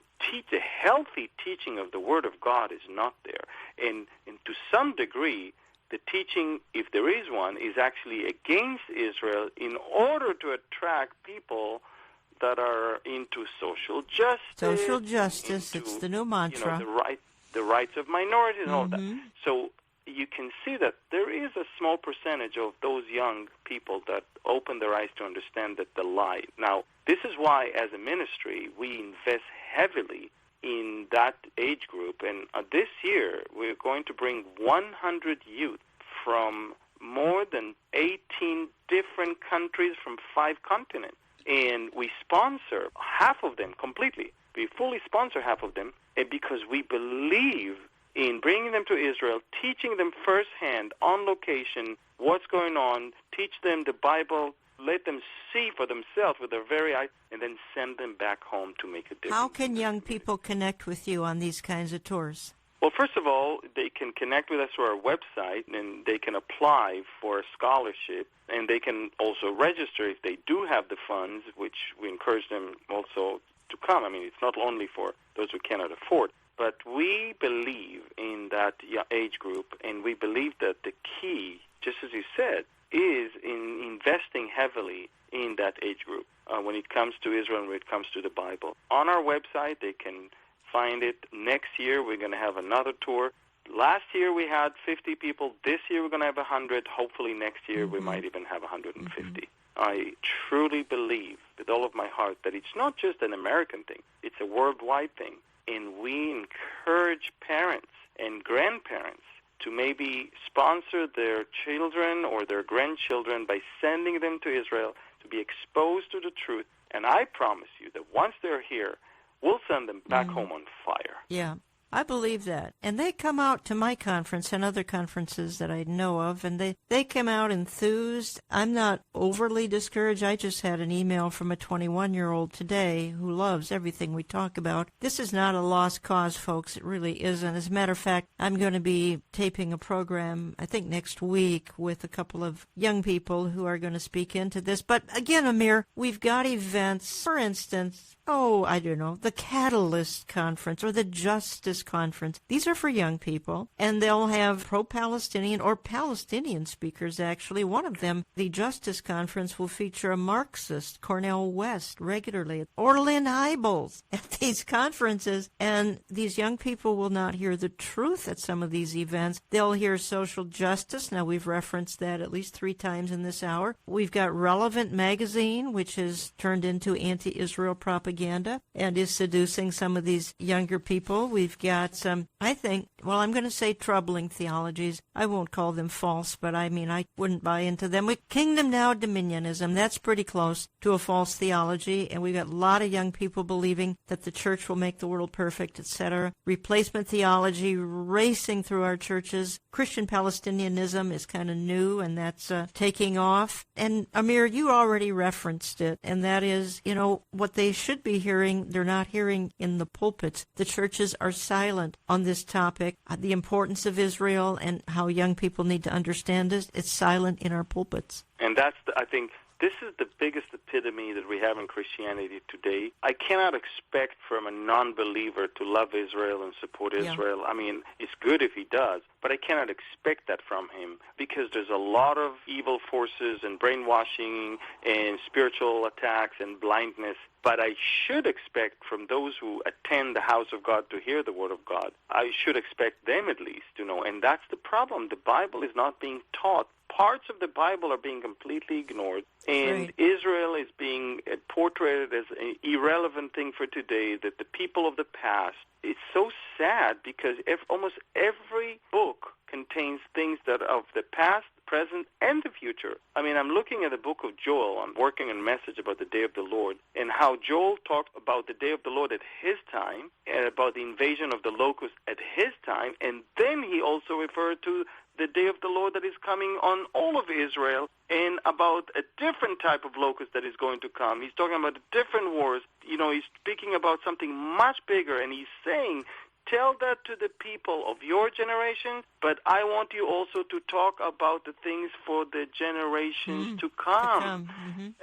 healthy teaching of the Word of God is not there. And to some degree, the teaching, if there is one, is actually against Israel in order to attract people that are into social justice. Social justice, it's the new mantra. The rights of minorities and all that. So you can see that there is a small percentage of those young people that open their eyes to understand that the lie. Now, this is why, as a ministry, we invest heavily in that age group. And this year, we're going to bring 100 youth from more than 18 different countries from 5 continents. And we sponsor half of them completely. We fully sponsor half of them because we believe in bringing them to Israel, teaching them firsthand, on location, what's going on, teach them the Bible, let them see for themselves with their very eyes, and then send them back home to make a difference. How can young people connect with you on these kinds of tours? Well, first of all, they can connect with us through our website, and they can apply for a scholarship, and they can also register if they do have the funds, which we encourage them also to come. I mean, it's not only for those who cannot afford. But we believe in that age group, and we believe that the key, just as you said, is in investing heavily in that age group when it comes to Israel and when it comes to the Bible. On our website, they can find it. Next year, we're going to have another tour. Last year, we had 50 people. This year, we're going to have 100. Hopefully, next year, we might even have 150. I truly believe with all of my heart that it's not just an American thing. It's a worldwide thing. And we encourage parents and grandparents to maybe sponsor their children or their grandchildren by sending them to Israel to be exposed to the truth. And I promise you that once they're here, we'll send them back home on fire. Yeah, I believe that. And they come out to my conference and other conferences that I know of, and they come out enthused. I'm not overly discouraged. I just had an email from a 21-year-old today who loves everything we talk about. This is not a lost cause, folks. It really isn't. As a matter of fact, I'm going to be taping a program, I think next week, with a couple of young people who are going to speak into this. But again, Amir, we've got events, for instance, I don't know, the Catalyst Conference or the Justice Conference. These are for young people, and they'll have pro-Palestinian or Palestinian speakers, actually. One of them, the Justice Conference, will feature a Marxist, Cornel West, regularly, or Lynn Hybels at these conferences. And these young people will not hear the truth at some of these events. They'll hear social justice. Now, we've referenced that at least 3 times in this hour. We've got Relevant Magazine, which has turned into anti-Israel propaganda and is seducing some of these younger people. We've got some, I think, I'm going to say troubling theologies. I won't call them false, but I mean, I wouldn't buy into them. Kingdom Now Dominionism, that's pretty close to a false theology, and we've got a lot of young people believing that the church will make the world perfect, etc. Replacement theology racing through our churches. Christian Palestinianism is kind of new, and that's taking off. And Amir, you already referenced it, and that is, what they should be hearing, they're not hearing in the pulpits. The churches are silent on this topic, the importance of Israel and how young people need to understand it. It's silent in our pulpits. And that's, I think, this is the biggest epitome that we have in Christianity today. I cannot expect from a non-believer to love Israel and support Israel. I mean, it's good if he does, but I cannot expect that from him because there's a lot of evil forces and brainwashing and spiritual attacks and blindness. But I should expect from those who attend the house of God to hear the word of God, I should expect them at least to know. And that's the problem. The Bible is not being taught. Parts of the Bible are being completely ignored, and Israel is being portrayed as an irrelevant thing for today, that the people of the past. It's so sad because almost every book contains things that are of the past, present, and the future. I mean, I'm looking at the book of Joel. I'm working on a message about the day of the Lord, and how Joel talked about the day of the Lord at his time, and about the invasion of the locusts at his time, and then he also referred to the day of the Lord that is coming on all of Israel, and about a different type of locust that is going to come. He's talking about different wars. He's speaking about something much bigger, and he's saying, tell that to the people of your generation, but I want you also to talk about the things for the generations to come.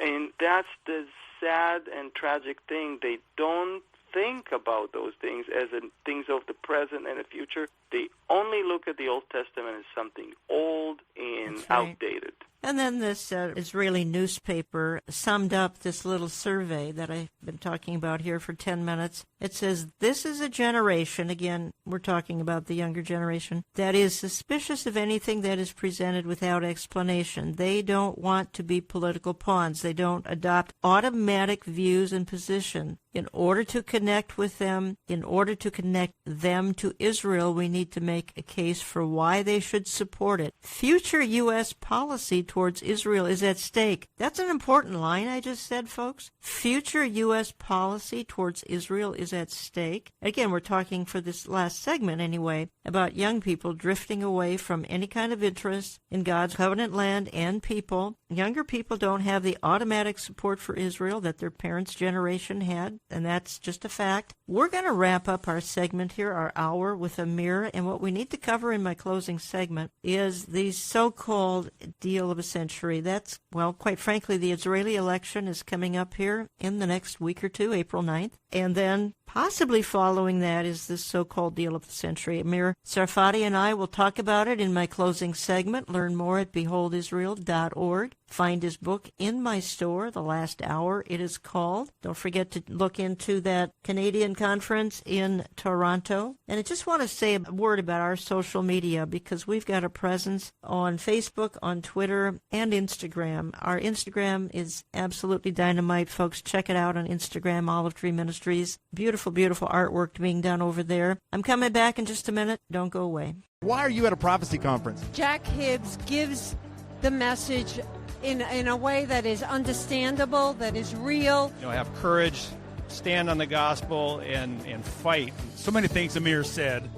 And that's the sad and tragic thing. They don't think about those things as in things of the present and the future. They only look at the Old Testament as something old and outdated. And then this Israeli newspaper summed up this little survey that I've been talking about here for 10 minutes. It says, this is a generation, again, we're talking about the younger generation, that is suspicious of anything that is presented without explanation. They don't want to be political pawns. They don't adopt automatic views and position. In order to connect with them, in order to connect them to Israel, we need to make a case for why they should support it. Future U.S. policy towards Israel is at stake. That's an important line I just said, folks. Future U.S. policy towards Israel is at stake. Again, we're talking for this last segment anyway, about young people drifting away from any kind of interest in God's covenant land and people. Younger people don't have the automatic support for Israel that their parents' generation had, and that's just a fact. We're going to wrap up our segment here, our hour, with Amir, and what we need to cover in my closing segment is the so-called deal of a century. That's, well, quite frankly, the Israeli election is coming up here in the next week or two, April 9th, and then possibly following that is this so-called deal of the century. Amir Tsarfati and I will talk about it in my closing segment. Learn more at beholdisrael.org. Find his book in my store, The Last Hour, it is called. Don't forget to look into that Canadian conference in Toronto. And I just want to say a word about our social media because we've got a presence on Facebook, on Twitter, and Instagram. Our Instagram is absolutely dynamite, folks. Check it out on Instagram, Olive Tree Ministries. Beautiful, beautiful artwork being done over there. I'm coming back in just a minute. Don't go away. Why are you at a prophecy conference? Jack Hibbs gives the message in a way that is understandable, that is real. Have courage, stand on the gospel, and fight. So many things Amir said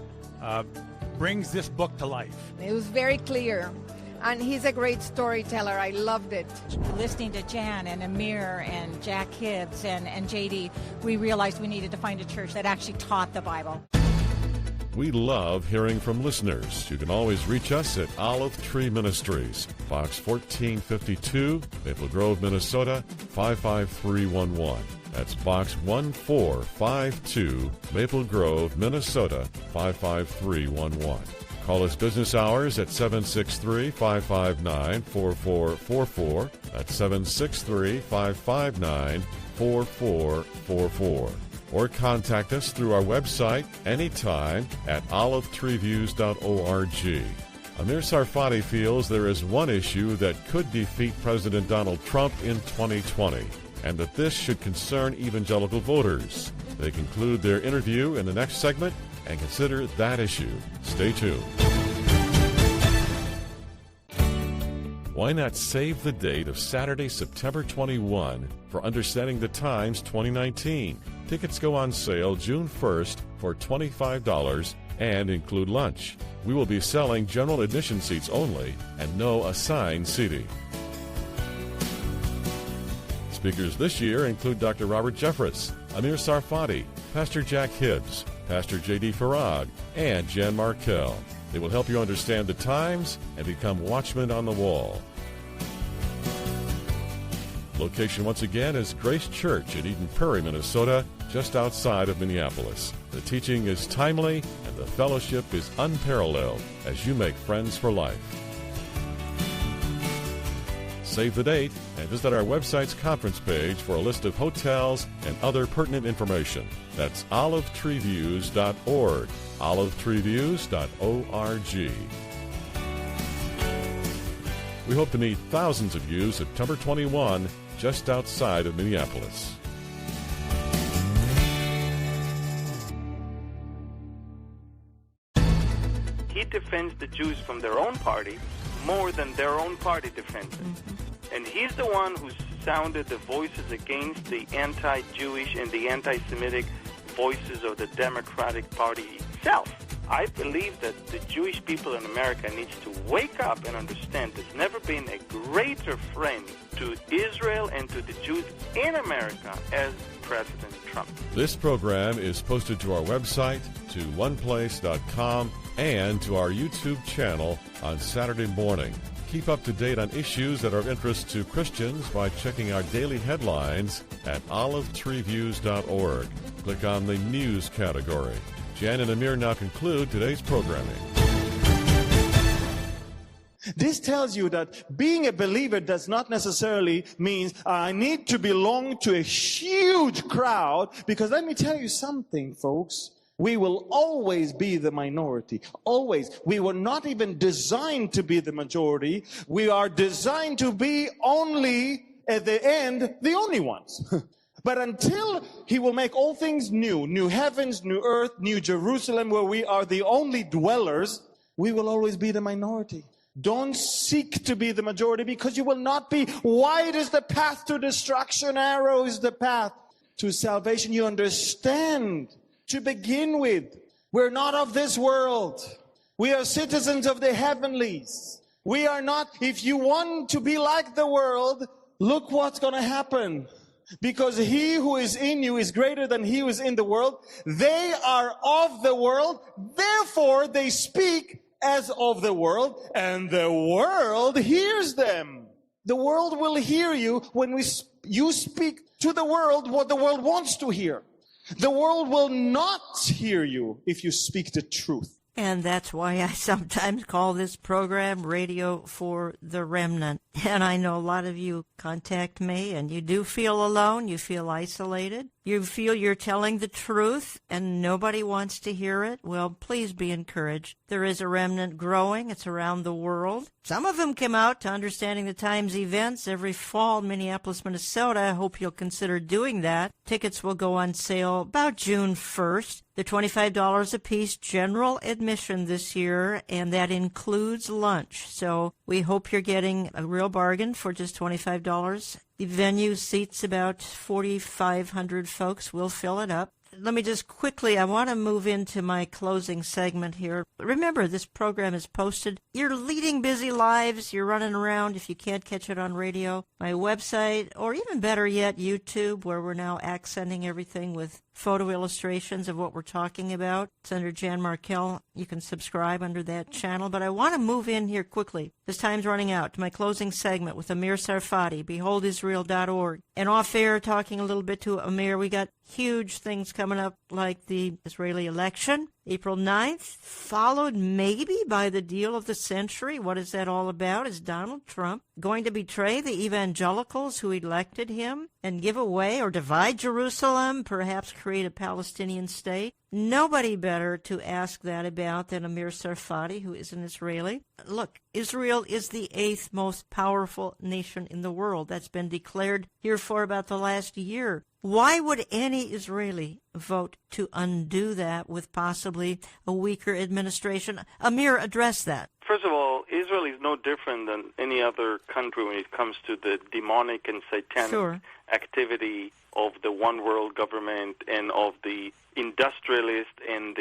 brings this book to life. It was very clear, and he's a great storyteller. I loved it. Listening to Jan and Amir and Jack Hibbs and JD, we realized we needed to find a church that actually taught the Bible. We love hearing from listeners. You can always reach us at Olive Tree Ministries, Box 1452, Maple Grove, Minnesota, 55311. That's Box 1452, Maple Grove, Minnesota, 55311. Call us business hours at 763-559-4444. That's 763-559-4444. Or contact us through our website anytime at olivetreeviews.org. Amir Tsarfati feels there is one issue that could defeat President Donald Trump in 2020, and that this should concern evangelical voters. They conclude their interview in the next segment and consider that issue. Stay tuned. Why not save the date of Saturday, September 21 for Understanding the Times 2019? Tickets go on sale June 1st for $25 and include lunch. We will be selling general admission seats only and no assigned seating. Speakers this year include Dr. Robert Jeffress, Amir Tsarfati, Pastor Jack Hibbs, Pastor J.D. Farag, and Jan Markell. They will help you understand the times and become watchmen on the wall. Location once again is Grace Church in Eden Prairie, Minnesota, just outside of Minneapolis. The teaching is timely and the fellowship is unparalleled as you make friends for life. Save the date and visit our website's conference page for a list of hotels and other pertinent information. That's olivetreeviews.org, olivetreeviews.org. We hope to meet thousands of you September 21, just outside of Minneapolis. He defends the Jews from their own party more than their own party defends it. And he's the one who sounded the voices against the anti-Jewish and the anti-Semitic voices of the Democratic Party itself. I believe that the Jewish people in America needs to wake up and understand there's never been a greater friend to Israel and to the Jews in America as President Trump. This program is posted to our website, to oneplace.com, and to our YouTube channel on Saturday morning. Keep up to date on issues that are of interest to Christians by checking our daily headlines at olivetreeviews.org. Click on the News category. Jan and Amir now conclude today's programming. This tells you that being a believer does not necessarily mean I need to belong to a huge crowd, because let me tell you something, folks. We will always be the minority. Always. We were not even designed to be the majority. We are designed to be only, at the end, the only ones. But until He will make all things new, new heavens, new earth, new Jerusalem, where we are the only dwellers, we will always be the minority. Don't seek to be the majority, because you will not be. Wide is the path to destruction, narrow is the path to salvation. You understand, to begin with, we're not of this world. We are citizens of the heavenlies. We are not, if you want to be like the world, look what's going to happen. Because He who is in you is greater than he who is in the world. They are of the world, therefore they speak as of the world, and the world hears them. The world will hear you when you speak to the world what the world wants to hear. The world will not hear you if you speak the truth. And that's why I sometimes call this program Radio for the Remnant. And I know a lot of you contact me, and you do feel alone, you feel isolated, you feel you're telling the truth, and nobody wants to hear it. Well, please be encouraged. There is a remnant growing. It's around the world. Some of them come out to Understanding the Times events every fall in Minneapolis, Minnesota. I hope you'll consider doing that. Tickets will go on sale about June 1st. They're $25 a piece, general admission this year, and that includes lunch. So we hope you're getting a real bargain for just $25. The venue seats about 4,500 folks. We'll fill it up. Let me just quickly, I want to move into my closing segment here. Remember, this program is posted. You're leading busy lives. You're running around if you can't catch it on radio. My website, or even better yet, YouTube, where we're now accenting everything with photo illustrations of what we're talking about. It's under Jan Markell. You can subscribe under that channel. But I want to move in here quickly, as time's running out, to my closing segment with Amir Sarfati, beholdisrael.org. And off air, talking a little bit to Amir, we got huge things coming up, like the Israeli election, April 9th, followed maybe by the deal of the century. What is that all about? Is Donald Trump going to betray the evangelicals who elected him and give away or divide Jerusalem, perhaps create a Palestinian state? Nobody better to ask that about than Amir Sarfati, who is an Israeli. Look, Israel is the 8th most powerful nation in the world. That's been declared here for about the last year. Why would any Israeli vote to undo that with possibly a weaker administration? Amir, address that. First of all, Israel is no different than any other country when it comes to the demonic and satanic activity of the one world government and of the industrialist and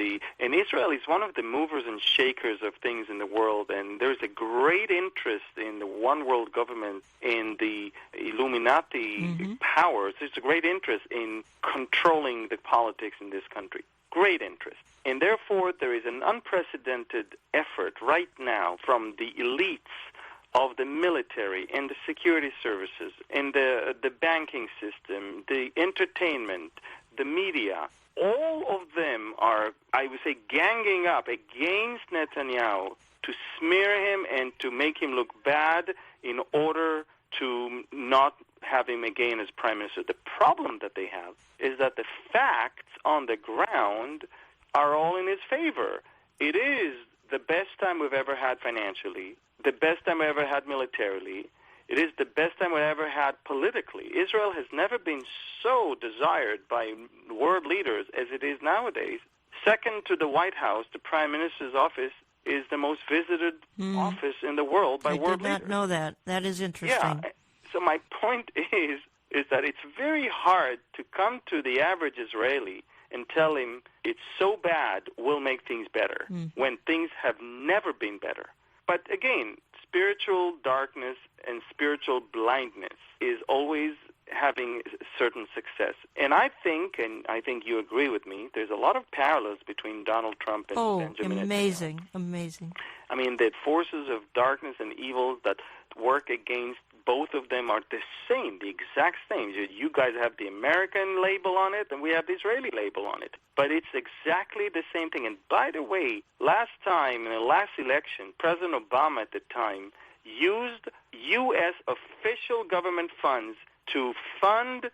Israel is one of the movers and shakers of things in the world, and there's a great interest in the one world government and the Illuminati powers. There's a great interest in controlling the politics in this country. Great interest. And therefore there is an unprecedented effort right now from the elites of the military and the security services and the banking system, the entertainment, the media. All of them are, I would say, ganging up against Netanyahu to smear him and to make him look bad in order to not have him again as prime minister. The problem that they have is that the facts on the ground are all in his favor. It is the best time we've ever had financially, the best time we ever had militarily. It is the best time we ever had politically. Israel has never been so desired by world leaders as it is nowadays. Second to the White House, the Prime Minister's office is the most visited office in the world by world leaders. I did not know that. That is interesting. Yeah. So my point is that it's very hard to come to the average Israeli and tell him it's so bad, we'll make things better, when things have never been better. But again, spiritual darkness and spiritual blindness is always having certain success. And I think you agree with me, there's a lot of parallels between Donald Trump and Benjamin Netanyahu. Netanyahu. Amazing. I mean, the forces of darkness and evil that work against both of them are the same, the exact same. You guys have the American label on it, and we have the Israeli label on it. But it's exactly the same thing. And by the way, last time, in the last election, President Obama at the time used U.S. official government funds to fund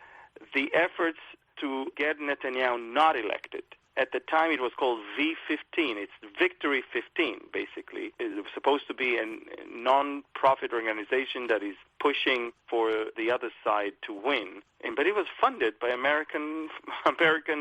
the efforts to get Netanyahu not elected. At the time, it was called V15. It's Victory 15, basically. It was supposed to be a non-profit organization that is pushing for the other side to win. But it was funded by American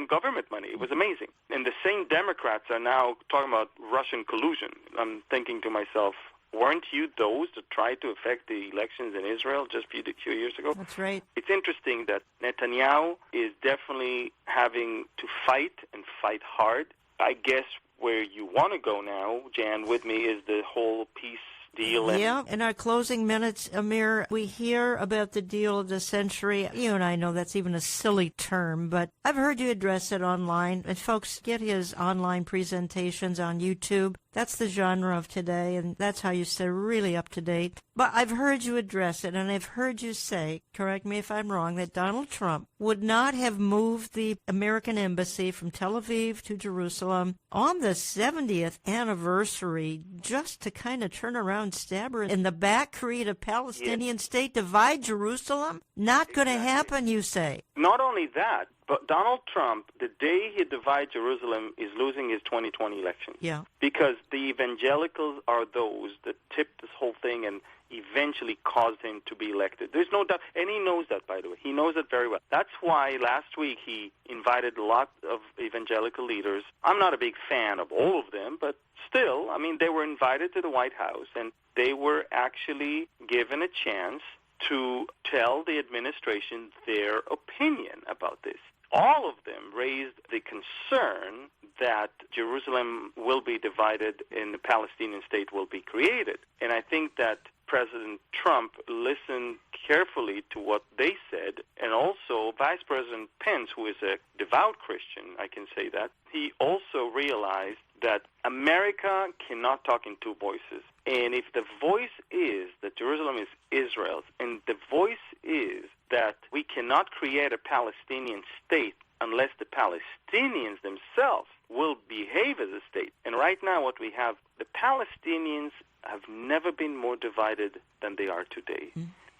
government money. It was amazing. And the same Democrats are now talking about Russian collusion. I'm thinking to myself, weren't you those that tried to affect the elections in Israel just a few years ago? That's right. It's interesting that Netanyahu is definitely having to fight and fight hard. I guess where you want to go now, Jan, with me, is the whole peace deal. Yeah, in our closing minutes, Amir, we hear about the deal of the century. You and I know that's even a silly term, but I've heard you address it online. And folks, get his online presentations on YouTube. That's the genre of today, and that's how you stay really up to date. But I've heard you address it, and I've heard you say, correct me if I'm wrong, that Donald Trump would not have moved the American embassy from Tel Aviv to Jerusalem on the 70th anniversary just to kind of turn around, stab her in the back, create a Palestinian state, divide Jerusalem? Not going to happen, you say. Not only that, but Donald Trump, the day he divides Jerusalem, is losing his 2020 election. Yeah. Because the evangelicals are those that tipped this whole thing and eventually caused him to be elected. There's no doubt, and he knows that, by the way. He knows it very well. That's why last week he invited a lot of evangelical leaders. I'm not a big fan of all of them, but still, I mean, they were invited to the White House, and they were actually given a chance to tell the administration their opinion about this. All of them raised the concern that Jerusalem will be divided and the Palestinian state will be created. And I think that President Trump listened carefully to what they said, and also Vice President Pence, who is a devout Christian, I can say that, he also realized that America cannot talk in two voices. And if the voice is that Jerusalem is Israel's, and the voice is that we cannot create a Palestinian state unless the Palestinians themselves will behave as a state. And right now what we have, the Palestinians have never been more divided than they are today.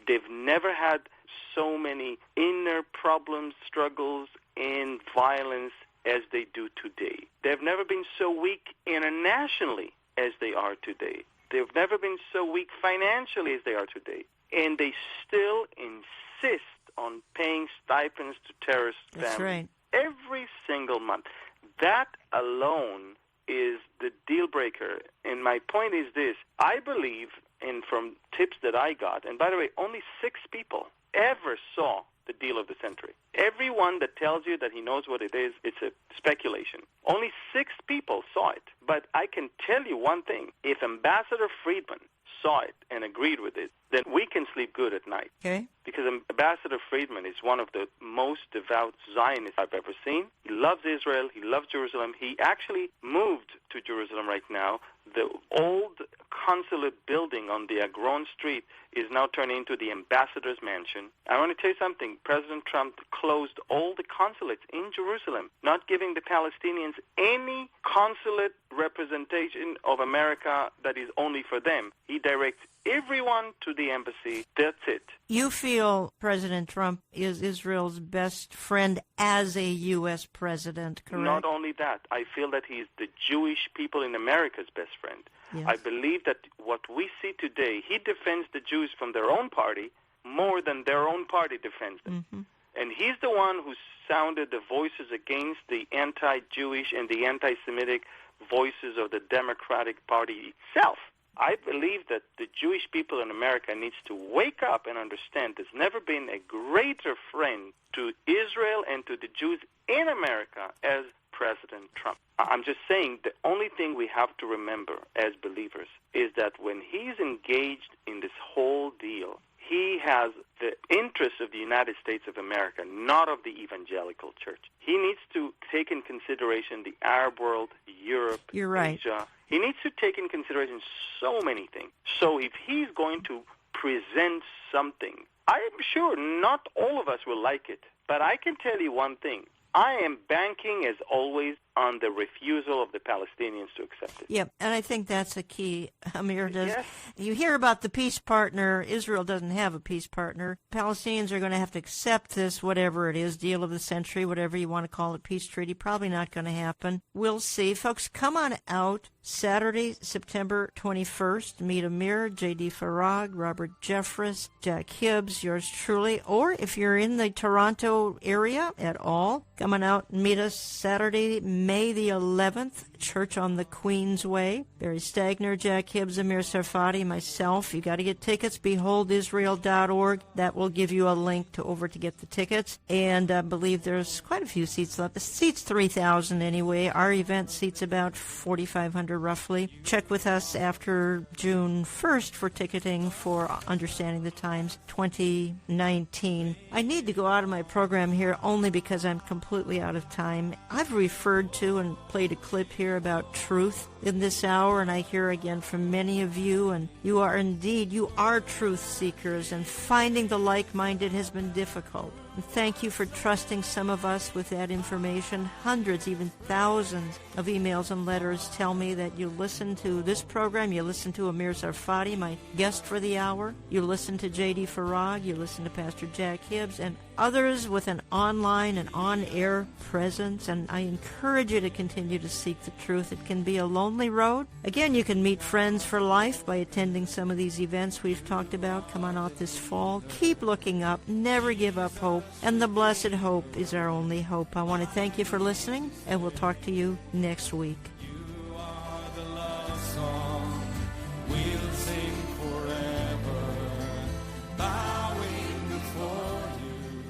They've never had so many inner problems, struggles, and violence as they do today. They've never been so weak internationally as they are today. They've never been so weak financially as they are today. And they still insist on paying stipends to terrorist families. That's right. Every single month. That alone is the deal breaker. And my point is this. I believe, and from tips that I got, and by the way, only 6 people ever saw the deal of the century. Everyone that tells you that he knows what it is, it's a speculation. Only 6 people saw it. But I can tell you one thing. If Ambassador Friedman saw it and agreed with it, then we can sleep good at night. Okay. Because Ambassador Friedman is one of the most devout Zionists I've ever seen. He loves Israel. He loves Jerusalem. He actually moved to Jerusalem right now. The old consulate building on the Agron Street is now turning into the ambassador's mansion. I want to tell you something. President Trump closed all the consulates in Jerusalem, not giving the Palestinians any consulate representation of America that is only for them. He directs everyone to the embassy. That's it. You feel President Trump is Israel's best friend as a U.S. president, correct? Not only that, I feel that he's the Jewish people in America's best friend. Yes. I believe that what we see today, he defends the Jews from their own party more than their own party defends them. Mm-hmm. And he's the one who sounded the voices against the anti-Jewish and the anti-Semitic voices of the Democratic Party itself. I believe that the Jewish people in America needs to wake up and understand there's never been a greater friend to Israel and to the Jews in America as President Trump. I'm just saying the only thing we have to remember as believers is that when he's engaged in this whole deal, he has the interests of the United States of America, not of the evangelical church. He needs to take in consideration the Arab world, Europe, You're right. Asia. He needs to take in consideration so many things. So if he's going to present something, I am sure not all of us will like it, but I can tell you one thing. I am banking, as always, on the refusal of the Palestinians to accept it. Yep, and I think that's a key, Amir. Yes. You hear about the peace partner. Israel doesn't have a peace partner. Palestinians are going to have to accept this, whatever it is, deal of the century, whatever you want to call it, peace treaty. Probably not going to happen. We'll see. Folks, come on out Saturday, September 21st. Meet Amir, J.D. Farag, Robert Jeffress, Jack Hibbs, yours truly. Or if you're in the Toronto area at all, come on out and meet us Saturday, May the 11th, Church on the Queensway. Barry Stagner, Jack Hibbs, Amir Sarfati, myself. You got to get tickets. BeholdIsrael.org. That will give you a link to get the tickets. And I believe there's quite a few seats left. The seats 3,000 anyway. Our event seats about 4,500 roughly. Check with us after June 1st for ticketing for Understanding the Times 2019. I need to go out of my program here only because I'm completely out of time. I've referred to and played a clip here about truth in this hour, and I hear again from many of you, and you are truth seekers, and finding the like-minded has been difficult. And thank you for trusting some of us with that information. Hundreds, even thousands of emails and letters tell me that you listen to this program, you listen to Amir Sarfati, my guest for the hour, you listen to J.D. Farag, you listen to Pastor Jack Hibbs, and others with an online and on-air presence, and I encourage you to continue to seek the truth. It can be a lonely road. Again, you can meet friends for life by attending some of these events we've talked about. Come on out this fall. Keep looking up. Never give up hope. And the blessed hope is our only hope. I want to thank you for listening, and we'll talk to you next week. You are the love song we'll sing forever, bowing before you.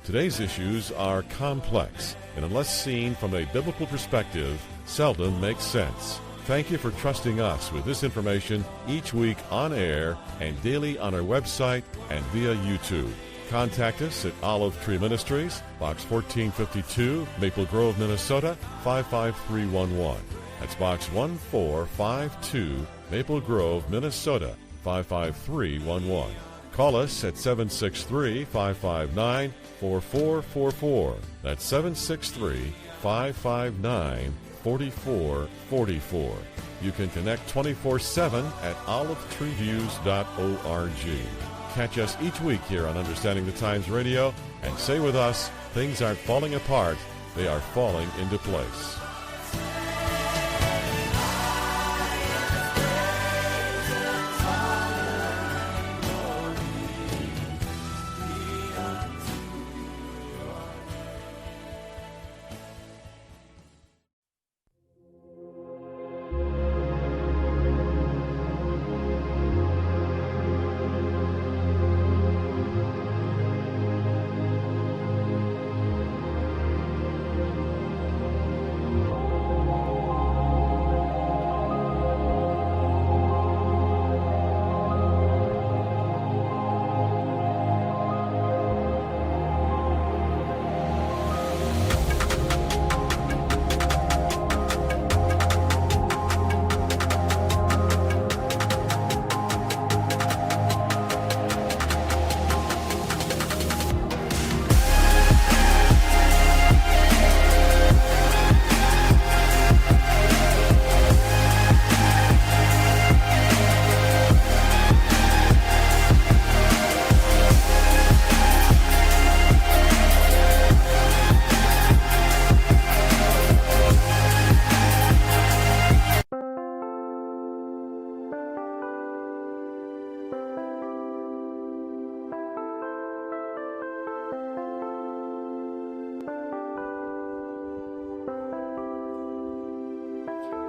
Today's issues are complex, and unless seen from a biblical perspective, seldom make sense. Thank you for trusting us with this information each week on air and daily on our website and via YouTube. Contact us at Olive Tree Ministries, Box 1452, Maple Grove, Minnesota, 55311. That's Box 1452, Maple Grove, Minnesota, 55311. Call us at 763-559-4444. That's 763-559-4444. You can connect 24/7 at olivetreeviews.org. Catch us each week here on Understanding the Times Radio and say with us, things aren't falling apart, they are falling into place.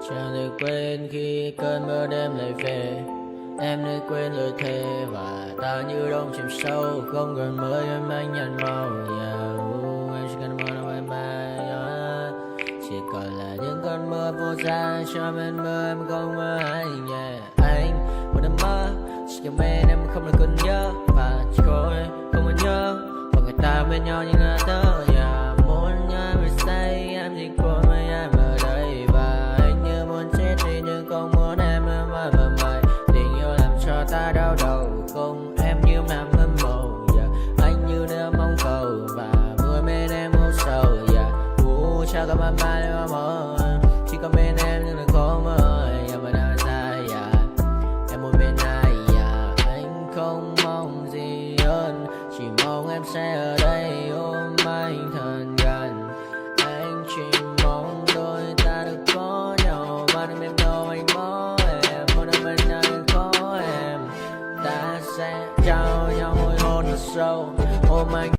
Chẳng được quên khi cơn mưa đêm lại về. Em được quên lời thề và ta như đông chìm sâu. Không gần mới em anh nhận màu. Em chỉ cần mơ đâu em bay. Chỉ còn là những cơn mưa vô giá. Cho bên mơ em không mơ hay nhẹ. Anh một đêm mơ chỉ cần bên em không được cơn nhớ và chỉ khôi. không còn nhớ và người ta bên nhau như ngã thở. Muốn em phải say em chỉ của mấy em ở đây, và anh như muốn chết đi nhưng không muốn em mãi mà mày. Tình yêu làm cho ta đau đầu, không em như nằm hâm mộ. Anh như đứa mong cầu và vui bên em ngủ sầu. Chắc có mai mà mơ, chỉ có bên em nhưng đừng có mơ. Em vẫn đang dài, em muốn bên ai, anh không mong gì hơn, chỉ mong em sẽ ở đây ôm anh thật gần. Anh chỉ mong đôi ta được có nhau, và đừng em đâu anh có em, muốn em bên anh có em. Ta sẽ trao nhau môi hôn thật sâu, ôm anh.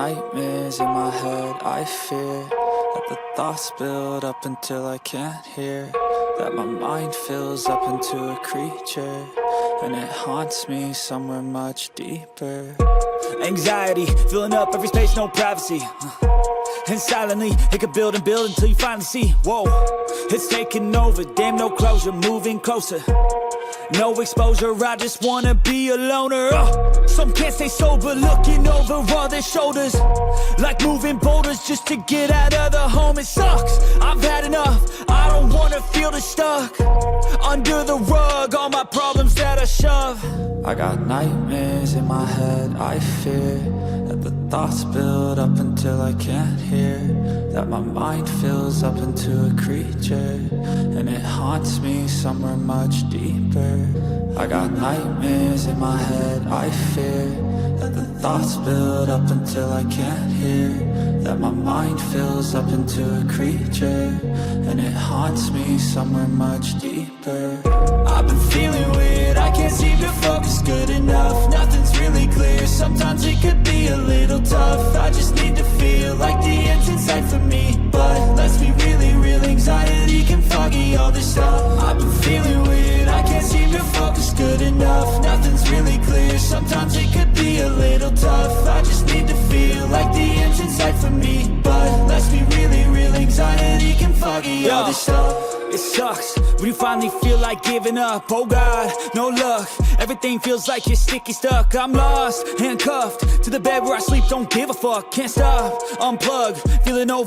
nightmares in my head, I fear that the thoughts build up until I can't hear, that my mind fills up into a creature, and it haunts me somewhere much deeper. Anxiety, filling up every space, no privacy. And silently, it could build and build until you finally see, whoa, it's taking over, damn no closure, moving closer. No exposure, I just wanna be a loner. Some can't stay sober, looking over all their shoulders, like moving boulders just to get out of the home. It sucks, I've had enough, I don't wanna feel stuck under the rug, all my problems that I shove. I got nightmares in my head, I fear that the thoughts build up until I can't hear, that my mind fills up into a creature, and it haunts me somewhere much deeper. I got nightmares in my head, I fear that the thoughts build up until I can't hear, that my mind fills up into a creature, and it haunts me somewhere much deeper. I've been feeling weird, I can't seem to focus good enough, nothing's really clear, sometimes it could be a little tough. I just need to feel like the end's in sight for me, but let's be really real, anxiety can foggy all this stuff. I've been feeling weird, I can't seem to focus good enough, nothing's really clear, sometimes it could be a little tough. I just need to feel like the end's in sight for me, but let's be really real, anxiety can foggy all this stuff. It sucks when you finally feel like giving up. Oh God, no luck, everything feels like you're sticky stuck. I'm lost, handcuffed to the bed where I sleep, don't give a fuck, can't stop, unplug, feeling over